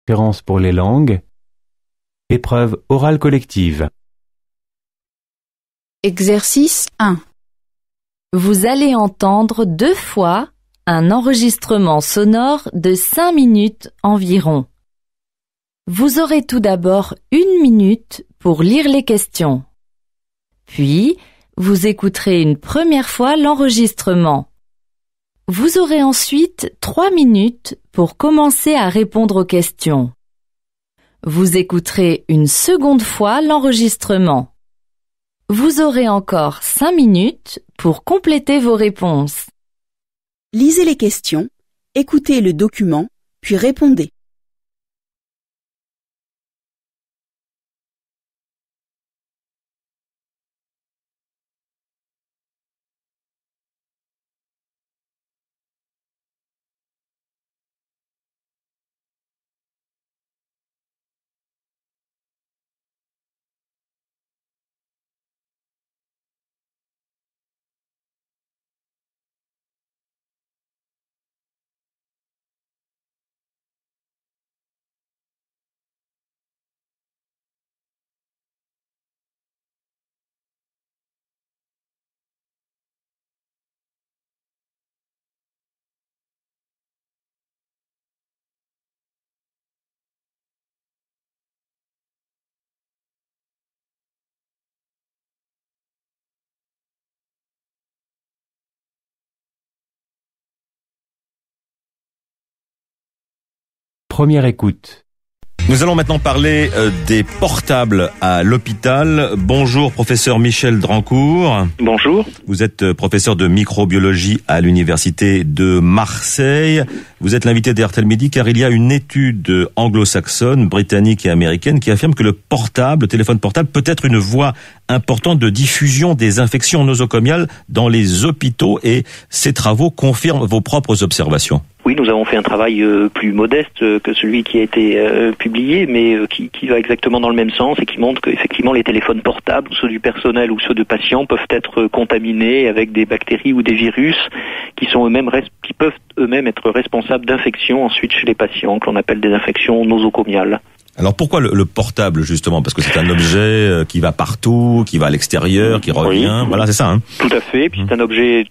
Référence pour les langues. Épreuve orale collective. Exercice 1. Vous allez entendre 2 fois un enregistrement sonore de 5 minutes environ. Vous aurez tout d'abord 1 minute pour lire les questions. Puis, vous écouterez une première fois l'enregistrement. Vous aurez ensuite 3 minutes pour commencer à répondre aux questions. Vous écouterez une seconde fois l'enregistrement. Vous aurez encore 5 minutes pour compléter vos réponses. Lisez les questions, écoutez le document, puis répondez. Première écoute. Nous allons maintenant parler des portables à l'hôpital. Bonjour professeur Michel Drancourt. Bonjour. Vous êtes professeur de microbiologie à l'université de Marseille. Vous êtes l'invité d'RTL Midi car il y a une étude anglo-saxonne, britannique et américaine qui affirme que le téléphone portable peut être une voie importante de diffusion des infections nosocomiales dans les hôpitaux et ces travaux confirment vos propres observations. Oui, nous avons fait un travail plus modeste que celui qui a été publié, mais qui va exactement dans le même sens et qui montre qu'effectivement les téléphones portables, ceux du personnel ou ceux de patients, peuvent être contaminés avec des bactéries ou des virus qui peuvent eux-mêmes être responsables d'infections ensuite chez les patients, que l'on appelle des infections nosocomiales. Alors pourquoi le portable justement ? Parce que c'est un objet qui va partout, qui va à l'extérieur, qui revient, oui. Voilà, c'est ça. Tout à fait, puis c'est un objet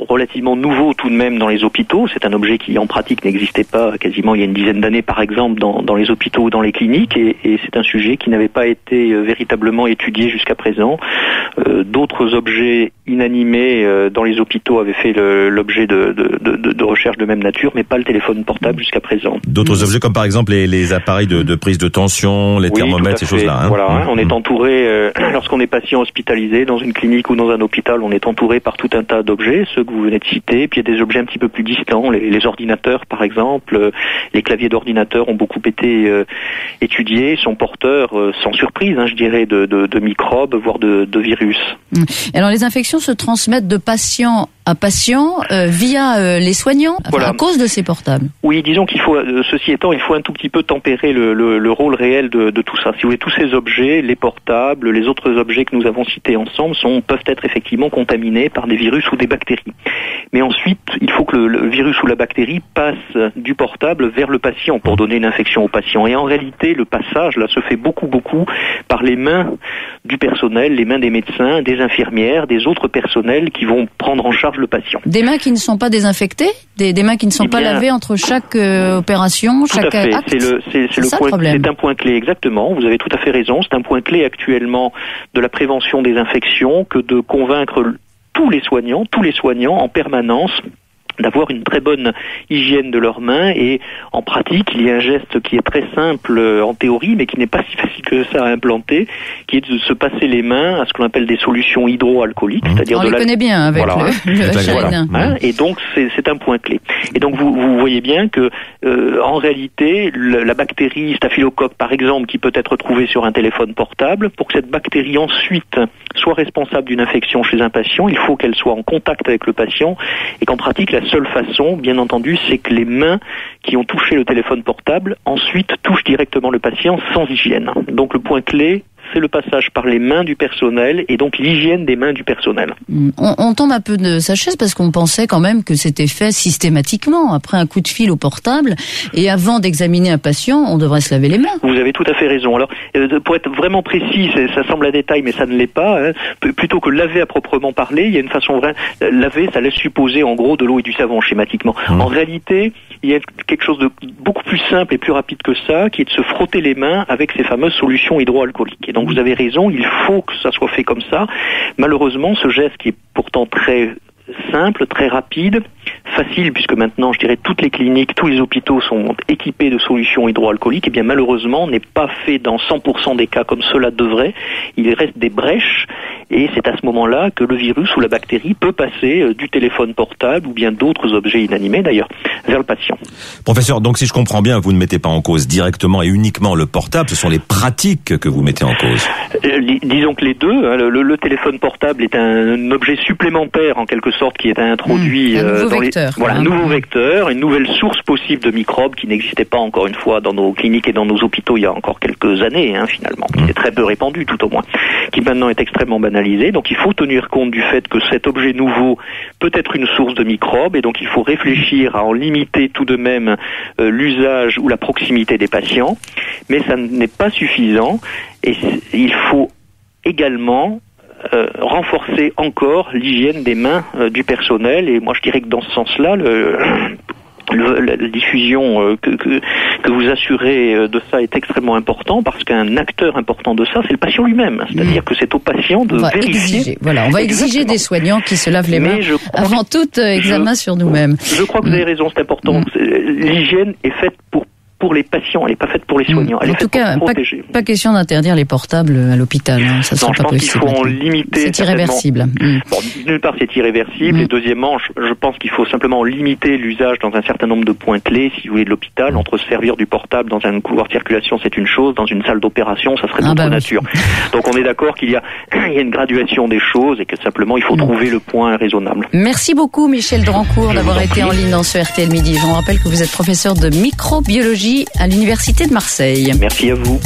relativement nouveau tout de même dans les hôpitaux. C'est un objet qui en pratique n'existait pas quasiment il y a une dizaine d'années par exemple dans les hôpitaux ou dans les cliniques et c'est un sujet qui n'avait pas été véritablement étudié jusqu'à présent. D'autres objets inanimés dans les hôpitaux avaient fait l'objet de recherches de même nature, mais pas le téléphone portable jusqu'à présent. D'autres objets comme par exemple les appareils de prise de tension, les thermomètres, ces choses-là. Voilà, on est entouré, lorsqu'on est patient hospitalisé dans une clinique ou dans un hôpital, on est entouré par tout un tas d'objets, ceux que vous venez de citer, puis il y a des objets un petit peu plus distants, les ordinateurs par exemple, les claviers d'ordinateurs ont beaucoup été étudiés, sont porteurs, sans surprise, je dirais, de microbes, voire de virus. Alors les infections se transmettent de patient à patient via les soignants, voilà. À cause de ces portables. Oui, disons qu'il faut, ceci étant, il faut un tout petit peu tempérer le rôle réel de tout ça. Si vous voulez, tous ces objets, les portables, les autres objets que nous avons cités ensemble, peuvent être effectivement contaminés par des virus ou des bactéries. Mais ensuite, il faut que le virus ou la bactérie passe du portable vers le patient pour donner une infection au patient. Et en réalité, le passage là se fait beaucoup par les mains du personnel, les mains des médecins, des infirmières, des autres personnels qui vont prendre en charge le patient. Des mains qui ne sont pas désinfectées, des mains qui ne sont pas lavées entre chaque opération, chaque acte. C'est un point clé, exactement. Vous avez tout à fait raison. C'est un point clé actuellement de la prévention des infections que de convaincre tous les soignants en permanence d'avoir une très bonne hygiène de leurs mains et en pratique il y a un geste qui est très simple en théorie mais qui n'est pas si facile que ça à implanter, qui est de se passer les mains à ce qu'on appelle des solutions hydroalcooliques, c'est-à-dire on les connaît bien avec le gène. Et donc c'est un point clé. Et donc vous voyez bien que en réalité la bactérie staphylocoque par exemple qui peut être trouvée sur un téléphone portable, pour que cette bactérie ensuite soit responsable d'une infection chez un patient, il faut qu'elle soit en contact avec le patient et qu'en pratique la seule façon, bien entendu, c'est que les mains qui ont touché le téléphone portable ensuite touchent directement le patient sans hygiène. Donc le point clé, c'est le passage par les mains du personnel et donc l'hygiène des mains du personnel. On tombe un peu de sa chaise parce qu'on pensait quand même que c'était fait systématiquement, après un coup de fil au portable, et avant d'examiner un patient, on devrait se laver les mains. Vous avez tout à fait raison. Alors, pour être vraiment précis, ça semble un détail, mais ça ne l'est pas. Hein. Plutôt que laver à proprement parler, il y a une façon vraie. Laver, ça laisse supposer en gros de l'eau et du savon schématiquement. En réalité, il y a quelque chose de beaucoup plus simple et plus rapide que ça, qui est de se frotter les mains avec ces fameuses solutions hydroalcooliques. Et donc vous avez raison, il faut que ça soit fait comme ça. Malheureusement, ce geste qui est pourtant très simple, très rapide, facile, puisque maintenant, je dirais, toutes les cliniques, tous les hôpitaux sont équipés de solutions hydroalcooliques, et bien malheureusement, n'est pas fait dans 100% des cas comme cela devrait. Il reste des brèches, et c'est à ce moment-là que le virus ou la bactérie peut passer du téléphone portable ou bien d'autres objets inanimés d'ailleurs vers le patient. Professeur, donc si je comprends bien, vous ne mettez pas en cause directement et uniquement le portable, ce sont les pratiques que vous mettez en cause. Disons que les deux, hein, le téléphone portable est un objet supplémentaire en quelque sorte qui est introduit un nouveau vecteur, une nouvelle source possible de microbes qui n'existait pas encore une fois dans nos cliniques et dans nos hôpitaux il y a encore quelques années finalement, qui est très peu répandu tout au moins, qui maintenant est extrêmement banalisé. Donc il faut tenir compte du fait que cet objet nouveau peut être une source de microbes et donc il faut réfléchir à en limiter tout de même l'usage ou la proximité des patients, mais ça n'est pas suffisant et il faut également renforcer encore l'hygiène des mains du personnel et moi je dirais que dans ce sens-là la diffusion que vous assurez de ça est extrêmement important parce qu'un acteur important de ça c'est le patient lui-même, c'est-à-dire que c'est au patient de vérifier. On va exiger des soignants qui se lavent les mains avant tout examen sur nous-mêmes. Je crois que vous avez raison, c'est important. L'hygiène est faite pour les patients, elle n'est pas faite pour les soignants. Elle en tout cas, pas question d'interdire les portables à l'hôpital. Ça sera pas possible. Je pense qu'il faut en limiter. C'est irréversible. Bon, d'une part, c'est irréversible. Et deuxièmement, je pense qu'il faut simplement limiter l'usage dans un certain nombre de points clés, si vous voulez, de l'hôpital. Entre se servir du portable dans un couloir de circulation, c'est une chose. Dans une salle d'opération, ça serait d'autre nature. Donc on est d'accord qu'il y a une graduation des choses et que simplement il faut trouver le point raisonnable. Merci beaucoup, Michel Drancourt, d'avoir été en ligne dans ce RTL Midi. Je vous rappelle que vous êtes professeur de microbiologie à l'Université de Marseille. Merci à vous.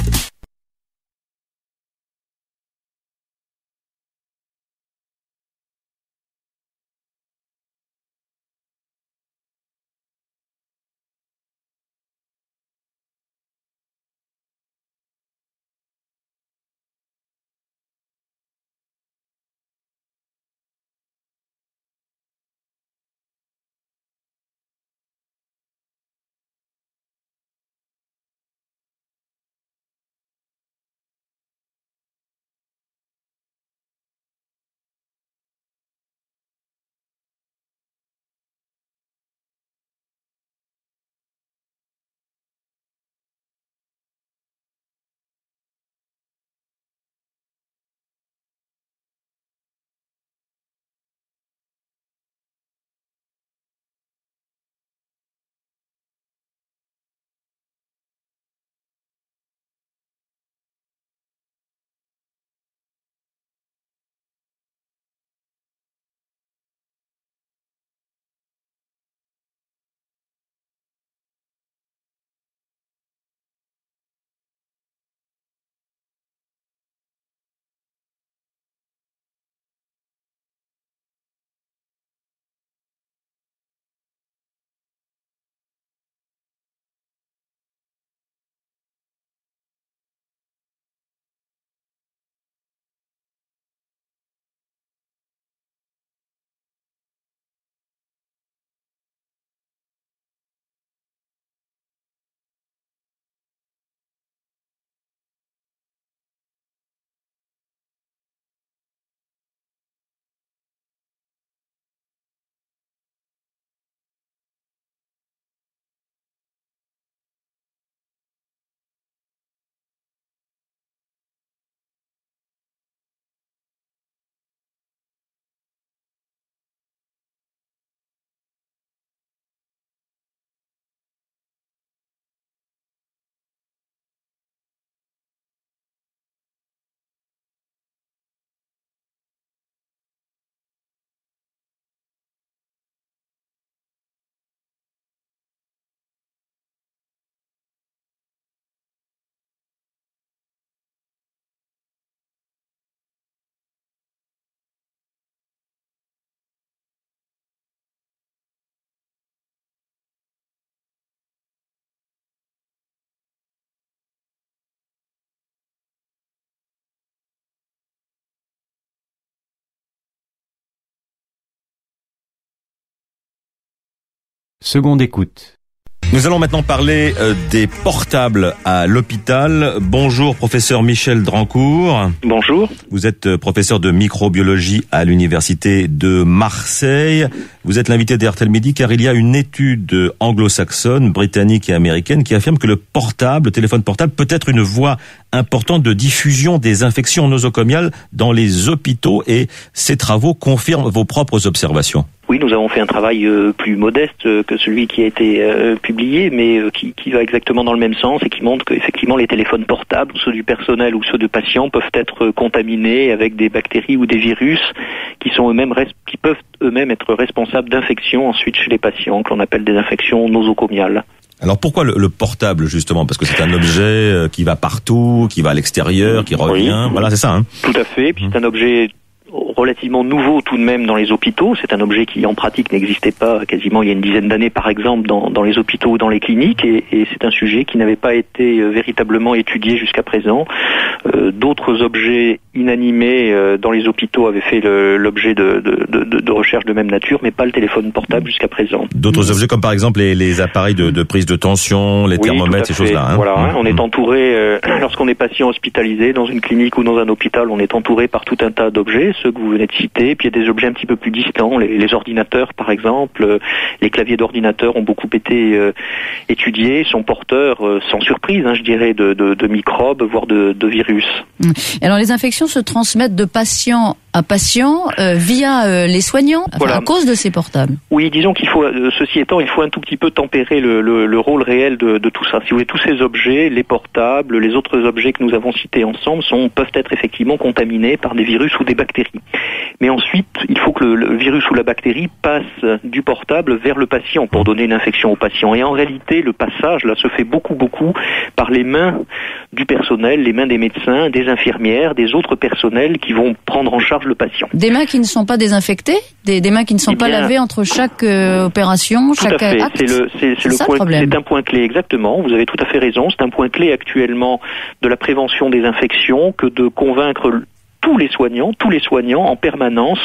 Seconde écoute. Nous allons maintenant parler des portables à l'hôpital. Bonjour professeur Michel Drancourt. Bonjour. Vous êtes professeur de microbiologie à l'université de Marseille. Vous êtes l'invité d'RTL Midi car il y a une étude anglo-saxonne, britannique et américaine qui affirme que le téléphone portable peut être une voie importante de diffusion des infections nosocomiales dans les hôpitaux, et ces travaux confirment vos propres observations. Oui, nous avons fait un travail plus modeste que celui qui a été publié, mais qui va exactement dans le même sens et qui montre qu'effectivement les téléphones portables, ceux du personnel ou ceux de patients, peuvent être contaminés avec des bactéries ou des virus qui peuvent eux-mêmes être responsables d'infections ensuite chez les patients, que l'on appelle des infections nosocomiales. Alors pourquoi le portable justement? Parce que c'est un objet qui va partout, qui va à l'extérieur, qui revient. Oui. Voilà, c'est ça. Hein. Tout à fait. Puis c'est un objet relativement nouveau tout de même dans les hôpitaux. C'est un objet qui en pratique n'existait pas quasiment il y a une dizaine d'années par exemple dans les hôpitaux ou dans les cliniques, et c'est un sujet qui n'avait pas été véritablement étudié jusqu'à présent. D'autres objets inanimés dans les hôpitaux avaient fait l'objet de recherches de même nature, mais pas le téléphone portable jusqu'à présent. D'autres objets comme par exemple les appareils de prise de tension, les thermomètres, ces choses-là. Hein. Voilà, on est entouré, lorsqu'on est patient hospitalisé dans une clinique ou dans un hôpital, on est entouré par tout un tas d'objets, ceux que vous venez de citer, puis il y a des objets un petit peu plus distants, les ordinateurs par exemple, les claviers d'ordinateurs ont beaucoup été étudiés, sont porteurs, sans surprise, je dirais, de microbes, voire de virus. Alors les infections se transmettent de patient à patient via les soignants, à cause de ces portables. Oui, disons qu'il faut, ceci étant, il faut un tout petit peu tempérer le rôle réel de tout ça. Si vous voulez, tous ces objets, les portables, les autres objets que nous avons cités ensemble, peuvent être effectivement contaminés par des virus ou des bactéries. Mais ensuite, il faut que le virus ou la bactérie passe du portable vers le patient pour donner une infection au patient. Et en réalité, le passage là se fait beaucoup par les mains du personnel, les mains des médecins, des infirmières, des autres personnels qui vont prendre en charge le patient. Des mains qui ne sont pas désinfectées, des mains qui ne sont pas lavées entre chaque opération, chaque acte. C'est un point clé, exactement. Vous avez tout à fait raison. C'est un point clé actuellement de la prévention des infections que de convaincre tous les soignants en permanence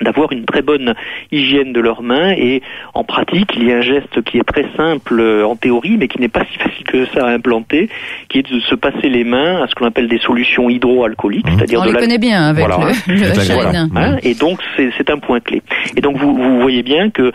d'avoir une très bonne hygiène de leurs mains, et en pratique, il y a un geste qui est très simple en théorie, mais qui n'est pas si facile que ça à implanter, qui est de se passer les mains à ce qu'on appelle des solutions hydroalcooliques, c'est-à-dire on les connaît bien avec le chagrin. Et donc c'est un point clé. Et donc vous voyez bien que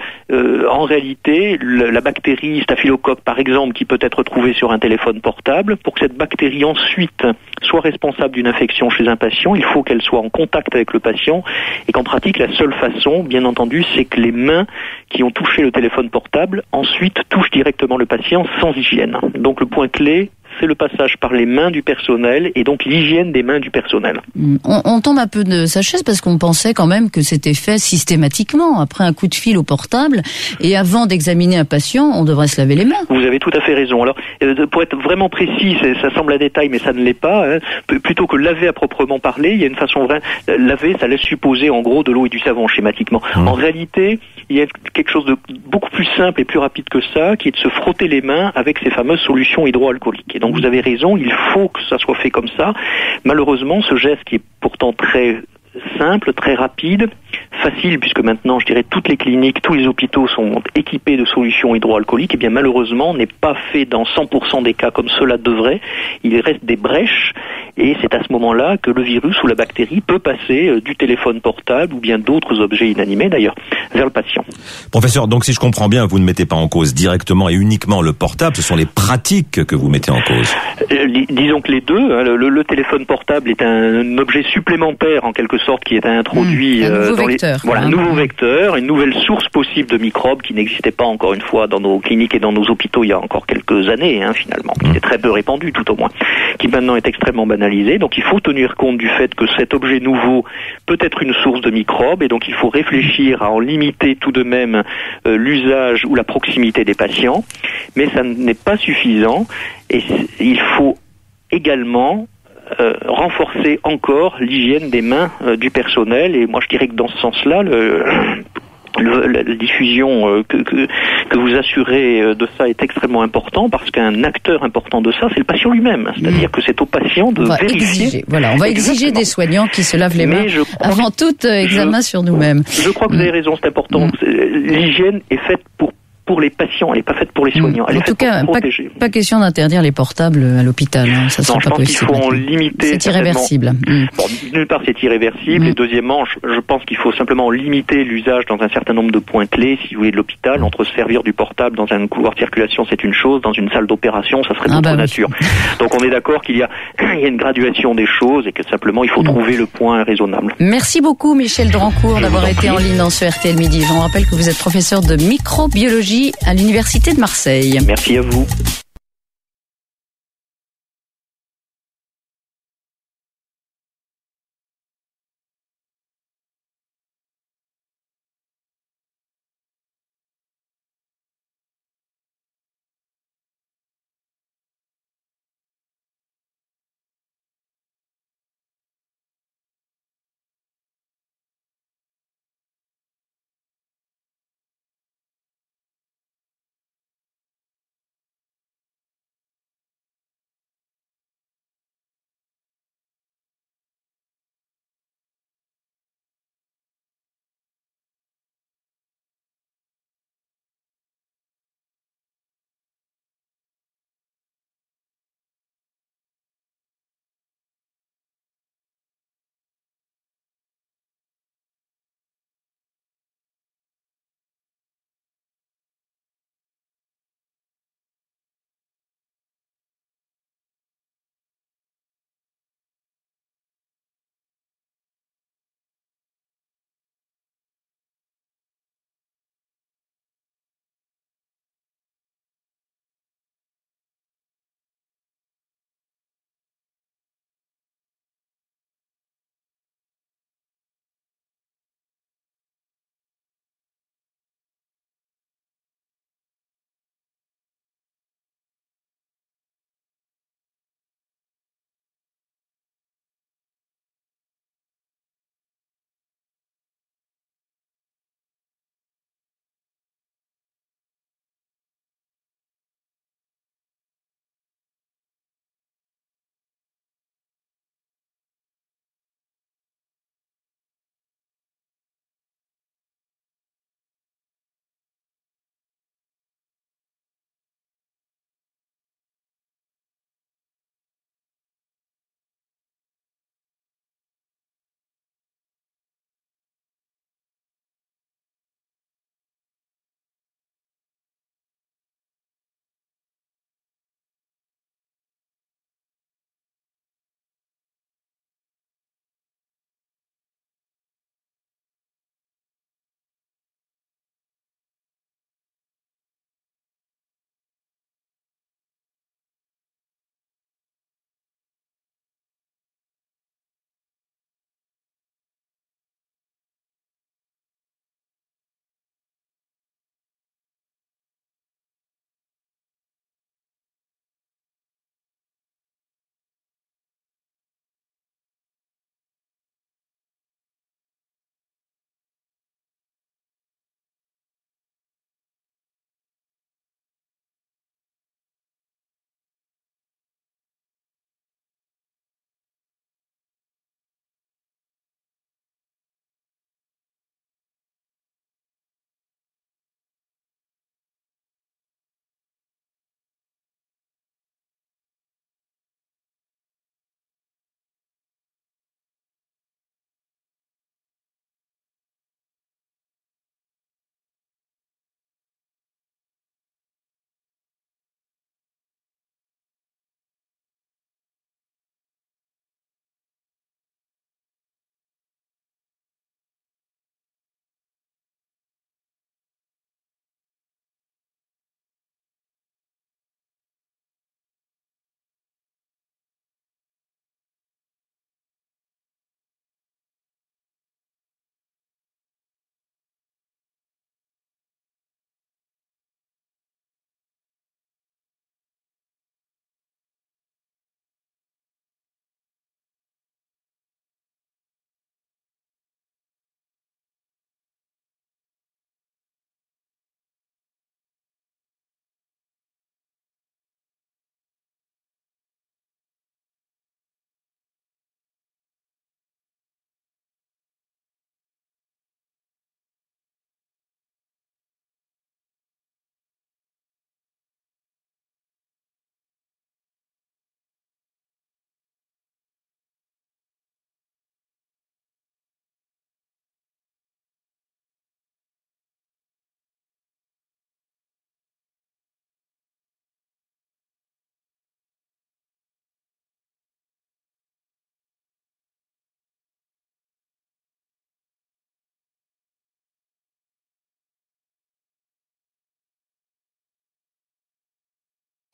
en réalité, la bactérie staphylocoque par exemple, qui peut être trouvée sur un téléphone portable, pour que cette bactérie ensuite soit responsable d'une infection chez un patient, il faut qu'elle soit en contact avec le patient, et qu'en pratique la seule façon, bien entendu, c'est que les mains qui ont touché le téléphone portable ensuite touchent directement le patient sans hygiène. Donc le point clé, c'est le passage par les mains du personnel et donc l'hygiène des mains du personnel. On tombe un peu de sa chaise parce qu'on pensait quand même que c'était fait systématiquement, après un coup de fil au portable, et avant d'examiner un patient, on devrait se laver les mains. Vous avez tout à fait raison. Alors, pour être vraiment précis, ça semble un détail, mais ça ne l'est pas. Plutôt que laver à proprement parler, il y a une façon vraie. Laver, ça laisse supposer en gros de l'eau et du savon schématiquement. En réalité, il y a quelque chose de beaucoup plus simple et plus rapide que ça, qui est de se frotter les mains avec ces fameuses solutions hydroalcooliques. Et donc vous avez raison, il faut que ça soit fait comme ça. Malheureusement, ce geste qui est pourtant très simple, très rapide, facile, puisque maintenant, je dirais, toutes les cliniques, tous les hôpitaux sont équipés de solutions hydroalcooliques, et bien malheureusement, n'est pas fait dans 100% des cas comme cela devrait. Il reste des brèches, et c'est à ce moment-là que le virus ou la bactérie peut passer du téléphone portable, ou bien d'autres objets inanimés d'ailleurs, vers le patient. Professeur, donc si je comprends bien, vous ne mettez pas en cause directement et uniquement le portable, ce sont les pratiques que vous mettez en cause. Disons que les deux, le téléphone portable est un objet supplémentaire en quelque sorte qui est introduit un nouveau vecteur, une nouvelle source possible de microbes qui n'existait pas encore une fois dans nos cliniques et dans nos hôpitaux il y a encore quelques années finalement, qui était très peu répandu tout au moins, qui maintenant est extrêmement banalisé. Donc il faut tenir compte du fait que cet objet nouveau peut être une source de microbes, et donc il faut réfléchir à en limiter tout de même l'usage ou la proximité des patients, mais ça n'est pas suffisant, et il faut également renforcer encore l'hygiène des mains du personnel. Et moi je dirais que dans ce sens-là, la diffusion que vous assurez de ça est extrêmement important, parce qu'un acteur important de ça, c'est le patient lui-même. C'est-à-dire que c'est au patient de vérifier. On va exiger des soignants qui se lavent les mains avant tout examen sur nous-mêmes. Je crois que vous avez raison, c'est important. L'hygiène est faite pour pour les patients, elle n'est pas faite pour les soignants. Elle En est tout faite cas, pour protéger. pas question d'interdire les portables à l'hôpital. Hein. Ça sera Non, je pas pense qu'il possible. faut en limiter. C'est irréversible. Bon, d'une part, c'est irréversible. Et deuxièmement, je pense qu'il faut simplement limiter l'usage dans un certain nombre de points clés, si vous voulez, de l'hôpital. Entre se servir du portable dans un couloir de circulation, c'est une chose. Dans une salle d'opération, ça serait d'autre nature. Donc, on est d'accord qu'il y a une graduation des choses et que simplement, il faut trouver le point raisonnable. Merci beaucoup, Michel Drancourt, d'avoir été en ligne dans ce RTL Midi. Je vous rappelle que vous êtes professeur de microbiologie à l'Université de Marseille. Merci à vous.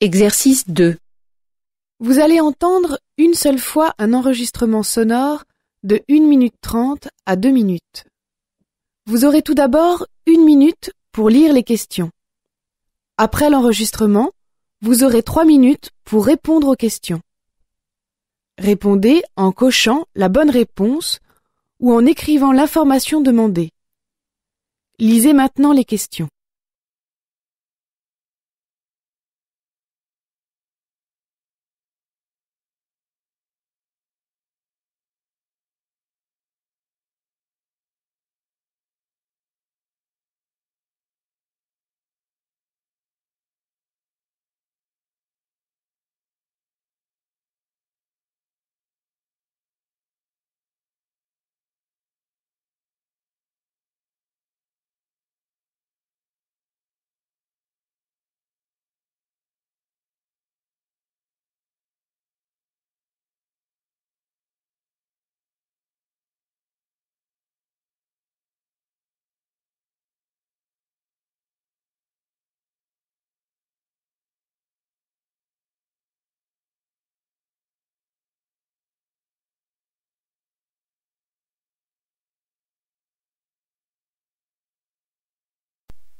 Exercice 2. Vous allez entendre une seule fois un enregistrement sonore de 1 minute 30 à 2 minutes. Vous aurez tout d'abord 1 minute pour lire les questions. Après l'enregistrement, vous aurez 3 minutes pour répondre aux questions. Répondez en cochant la bonne réponse ou en écrivant l'information demandée. Lisez maintenant les questions.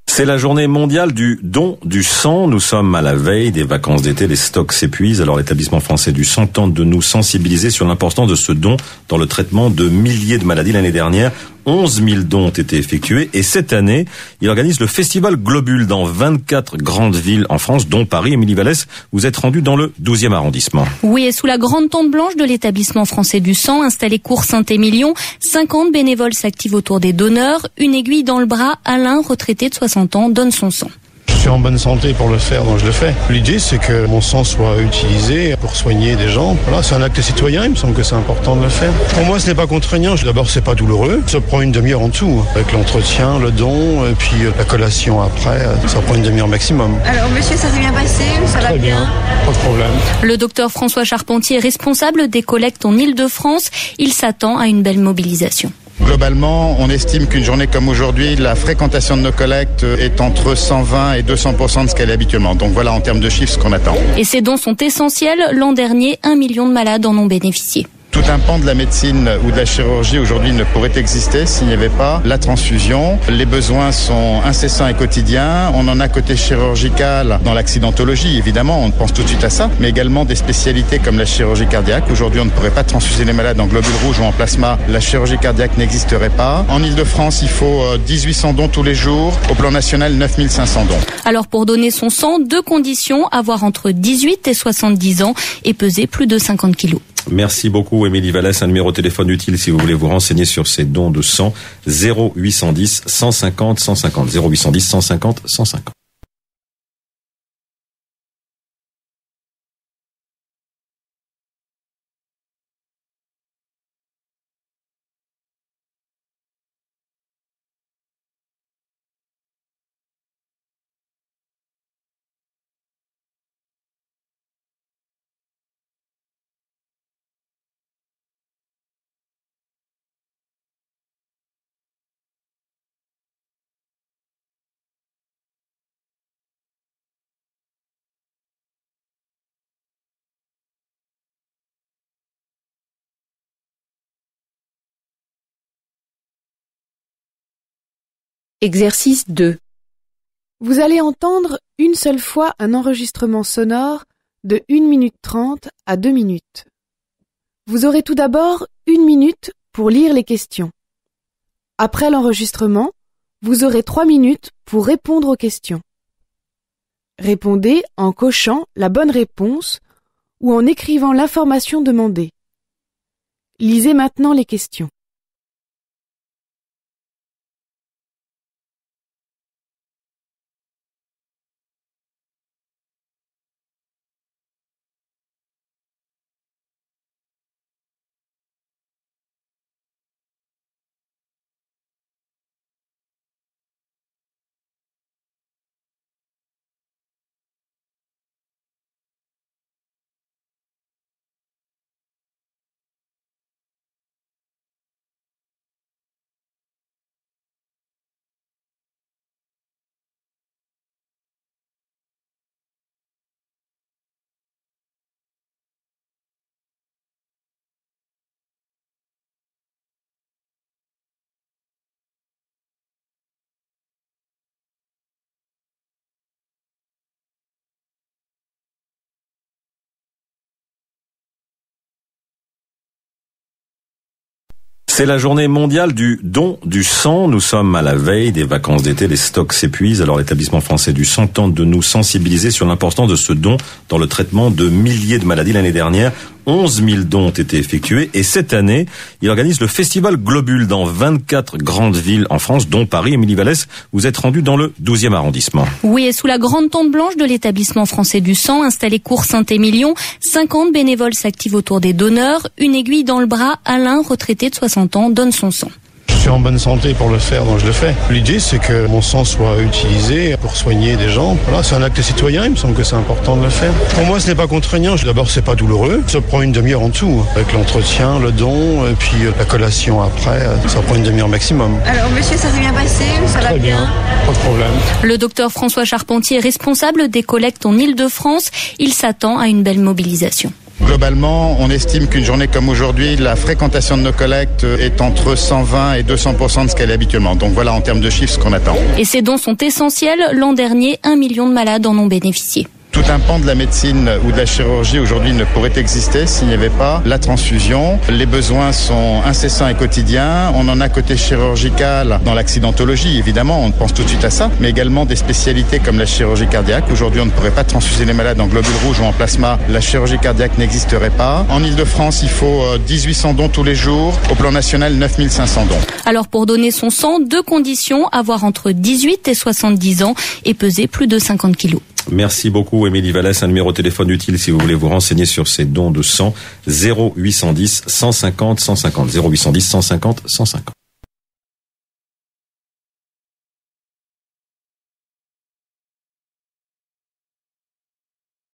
C'est la journée mondiale du don du sang. Nous sommes à la veille des vacances d'été, les stocks s'épuisent. Alors l'établissement français du sang tente de nous sensibiliser sur l'importance de ce don dans le traitement de milliers de maladies. L'année dernière, 11 000 dons ont été effectués et cette année, il organise le festival Globule dans 24 grandes villes en France, dont Paris. Émilie Vallès, vous êtes rendue dans le 12e arrondissement. Oui, et sous la grande tente blanche de l'établissement français du sang, installé cours Saint-Émilion, 50 bénévoles s'activent autour des donneurs. Une aiguille dans le bras, Alain, retraité de 60 ans, donne son sang. Je suis en bonne santé pour le faire, donc je le fais. L'idée, c'est que mon sang soit utilisé pour soigner des gens. Voilà, c'est un acte citoyen, il me semble que c'est important de le faire. Pour moi, ce n'est pas contraignant. D'abord, c'est pas douloureux. Ça prend une demi-heure en dessous. Avec l'entretien, le don, et puis la collation après, ça prend une demi-heure maximum. Alors, monsieur, ça s'est bien passé? Ça va bien? Pas de problème. Le docteur François Charpentier est responsable des collectes en Île-de-France. Il s'attend à une belle mobilisation. Globalement, on estime qu'une journée comme aujourd'hui, la fréquentation de nos collectes est entre 120 et 200% de ce qu'elle est habituellement. Donc voilà en termes de chiffres ce qu'on attend. Et ces dons sont essentiels. L'an dernier, 1 million de malades en ont bénéficié. Tout un pan de la médecine ou de la chirurgie aujourd'hui ne pourrait exister s'il n'y avait pas la transfusion. Les besoins sont incessants et quotidiens. On en a côté chirurgical dans l'accidentologie, évidemment, on pense tout de suite à ça, mais également des spécialités comme la chirurgie cardiaque. Aujourd'hui, on ne pourrait pas transfuser les malades en globules rouges ou en plasma. La chirurgie cardiaque n'existerait pas. En Île-de-France, il faut 1800 dons tous les jours. Au plan national, 9500 dons. Alors pour donner son sang, 2 conditions, avoir entre 18 et 70 ans et peser plus de 50 kilos. Merci beaucoup Émilie Vallès. Un numéro de téléphone utile si vous voulez vous renseigner sur ces dons de sang, 0810 150 150, 0810 150 150. Exercice 2. Vous allez entendre une seule fois un enregistrement sonore de 1 minute 30 à 2 minutes. Vous aurez tout d'abord 1 minute pour lire les questions. Après l'enregistrement, vous aurez 3 minutes pour répondre aux questions. Répondez en cochant la bonne réponse ou en écrivant l'information demandée. Lisez maintenant les questions. C'est la journée mondiale du don du sang. Nous sommes à la veille des vacances d'été, les stocks s'épuisent. Alors l'établissement français du sang tente de nous sensibiliser sur l'importance de ce don dans le traitement de milliers de maladies. L'année dernière, 11 000 dons ont été effectués et cette année, il organise le festival Globule dans 24 grandes villes en France, dont Paris. Émilie Vallès, vous êtes rendue dans le 12e arrondissement. Oui, et sous la grande tente blanche de l'établissement français du sang, installé cours Saint-Émilion, 50 bénévoles s'activent autour des donneurs. Une aiguille dans le bras, Alain, retraité de 60 ans, donne son sang. Je suis en bonne santé pour le faire, donc je le fais. L'idée, c'est que mon sang soit utilisé pour soigner des gens. Voilà, c'est un acte citoyen, il me semble que c'est important de le faire. Pour moi, ce n'est pas contraignant. D'abord, c'est pas douloureux. Ça prend une demi-heure en dessous. Avec l'entretien, le don, et puis la collation après, ça prend une demi-heure maximum. Alors, monsieur, ça s'est bien passé? Ça va bien? Pas de problème. Le docteur François Charpentier est responsable des collectes en Île-de-France. Il s'attend à une belle mobilisation. Globalement, on estime qu'une journée comme aujourd'hui, la fréquentation de nos collectes est entre 120 et 200% de ce qu'elle est habituellement. Donc voilà en termes de chiffres ce qu'on attend. Et ces dons sont essentiels. L'an dernier, 1 million de malades en ont bénéficié. Tout un pan de la médecine ou de la chirurgie aujourd'hui ne pourrait exister s'il n'y avait pas la transfusion. Les besoins sont incessants et quotidiens. On en a côté chirurgical dans l'accidentologie, évidemment, on pense tout de suite à ça, mais également des spécialités comme la chirurgie cardiaque. Aujourd'hui, on ne pourrait pas transfuser les malades en globules rouges ou en plasma. La chirurgie cardiaque n'existerait pas. En Île-de-France, il faut 1800 dons tous les jours. Au plan national, 9500 dons. Alors pour donner son sang, 2 conditions, avoir entre 18 et 70 ans et peser plus de 50 kilos. Merci beaucoup Émilie Vallès. Un numéro de téléphone utile si vous voulez vous renseigner sur ces dons de sang, 0810 150 150, 0810 150 150.